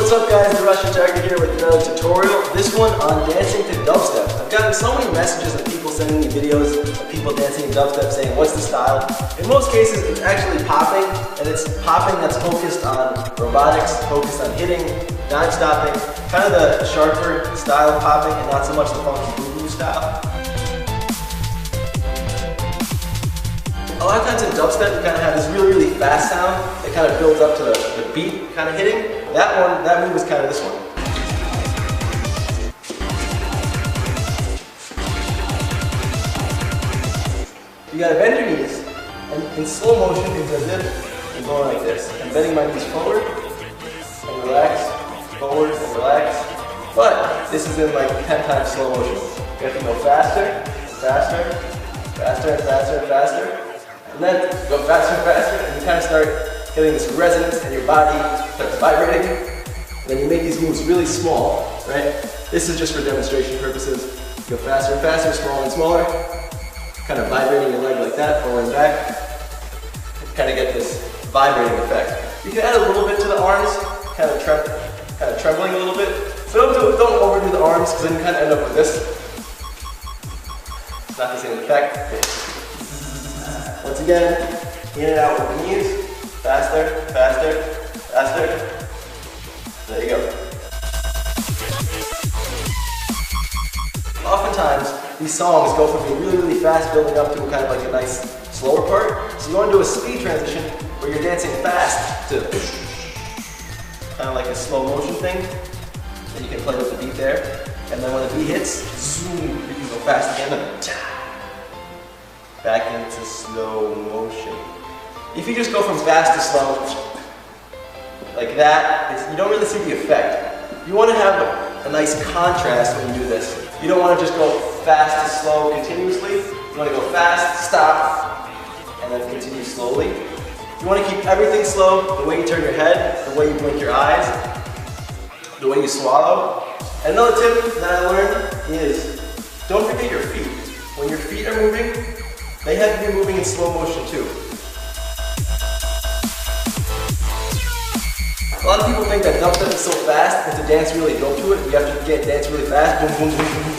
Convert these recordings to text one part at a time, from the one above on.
What's up guys, the Russian Tiger here with another tutorial. This one on dancing to dubstep. I've gotten so many messages of people sending me videos of people dancing to dubstep saying, what's the style? In most cases it's actually popping, and it's popping that's focused on robotics, focused on hitting, dime stopping, kind of the sharper style of popping and not so much the funky boo-boo style. A lot of times in dubstep you kind of have this really fast sound that kind of builds up to the beat kind of hitting. That move is kind of this one. You gotta bend your knees, and in slow motion it's as if I'm going like this. I'm bending my knees forward and relax, forward and relax. But this is in like 10 times slow motion. You have to go faster, faster, faster and faster and faster. And then go faster and faster, and you kind of start getting this resonance and your body starts vibrating. And then you make these moves really small, right? This is just for demonstration purposes. Go faster and faster, smaller and smaller. Kind of vibrating your leg like that, forward and back. Kind of get this vibrating effect. You can add a little bit to the arms, kind of trembling a little bit. But don't overdo the arms, because then you kind of end up with this. It's not the same effect. Once again, in and out with the knees. Faster, faster, faster. There you go. Oftentimes, these songs go from being really fast, building up to kind of like a nice slower part. So you want to do a speed transition where you're dancing fast to kind of like a slow motion thing. And you can play with the beat there. And then when the beat hits, zoom, you can go fast again. Back into slow motion. If you just go from fast to slow, like that, you don't really see the effect. You want to have a nice contrast when you do this. You don't want to just go fast to slow continuously. You want to go fast, stop, and then continue slowly. You want to keep everything slow, the way you turn your head, the way you blink your eyes, the way you swallow. And another tip that I learned is, don't forget your feet. When your feet are moving, they have to be moving in slow motion too. A lot of people think that dubstep is so fast and to dance really go to it, you have to dance really fast. Boom, boom, boom, boom.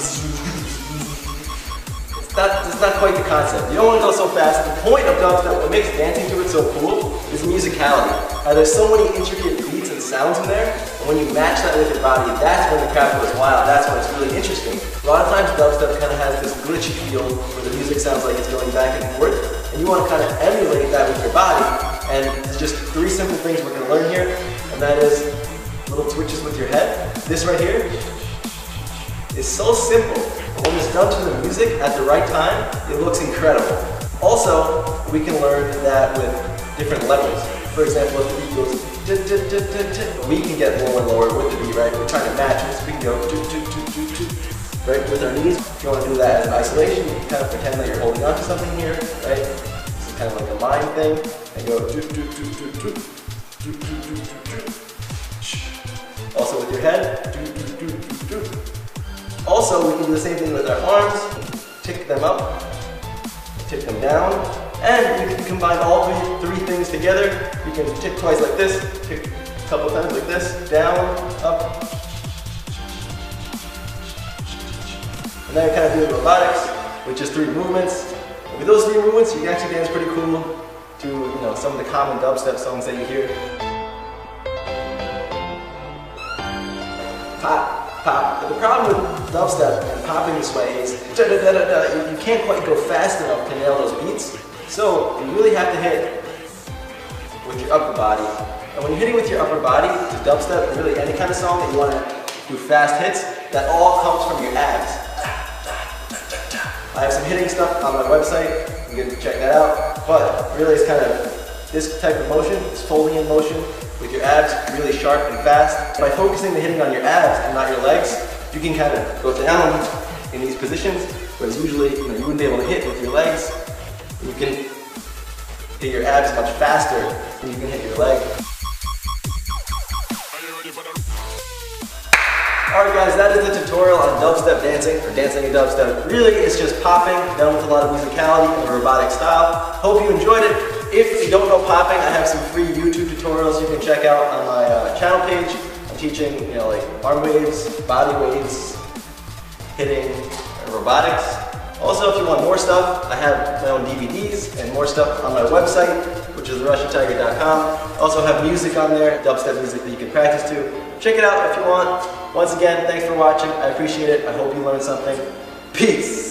It's not quite the concept. You don't want to go so fast. The point of dubstep, what makes dancing to it so cool, is musicality. There's so many intricate beats and sounds in there, and when you match that with your body, that's when the crowd goes wild. That's when it's really interesting. A lot of times dubstep kind of has this glitchy feel where the music sounds like it's going back and forth, and you want to kind of emulate that with your body. And there's just 3 simple things we're going to learn here, and that is little twitches with your head. This right here is so simple, but when it's done to the music at the right time, it looks incredible. Also, we can learn that with different levels. For example, if the beat goes, we can get lower and lower with the beat, right? We're trying to match it, so we can go right with our knees. If you want to do that as an isolation, you can kind of pretend that you're holding on to something here, right? This is kind of like a mind thing, and go also with your head. Also, we can do the same thing with our arms. Tick them up, tick them down, and you can combine all three things together. You can tick twice like this, tick a couple times like this, down, up. And then you kind of do robotics, which is 3 movements. And with those 3 movements, you can actually dance pretty cool to some of the common dubstep songs that you hear. Pop, pop. But the problem with dubstep and popping this way is you can't quite go fast enough to nail those beats. So you really have to hit with your upper body. And when you're hitting with your upper body to dubstep, really any kind of song that you want to do fast hits, that all comes from your abs. I have some hitting stuff on my website. You can check that out. But really it's kind of this type of motion, this folding in motion, with your abs really sharp and fast. By focusing the hitting on your abs and not your legs, you can kind of go down in these positions, whereas usually you wouldn't be able to hit with your legs. You can hit your abs much faster than you can hit your leg. Alright guys, that is the tutorial on dubstep dancing, or dancing in dubstep. Really, it's just popping, done with a lot of musicality and a robotic style. Hope you enjoyed it. If you don't know popping, I have some free YouTube tutorials you can check out on my channel page. I'm teaching, you know, like arm waves, body waves, hitting, and robotics. Also, if you want more stuff, I have my own DVDs and more stuff on my website, which is russiantiger.com. Also have music on there, dubstep music that you can practice to. Check it out if you want. Once again, thanks for watching. I appreciate it. I hope you learned something. Peace.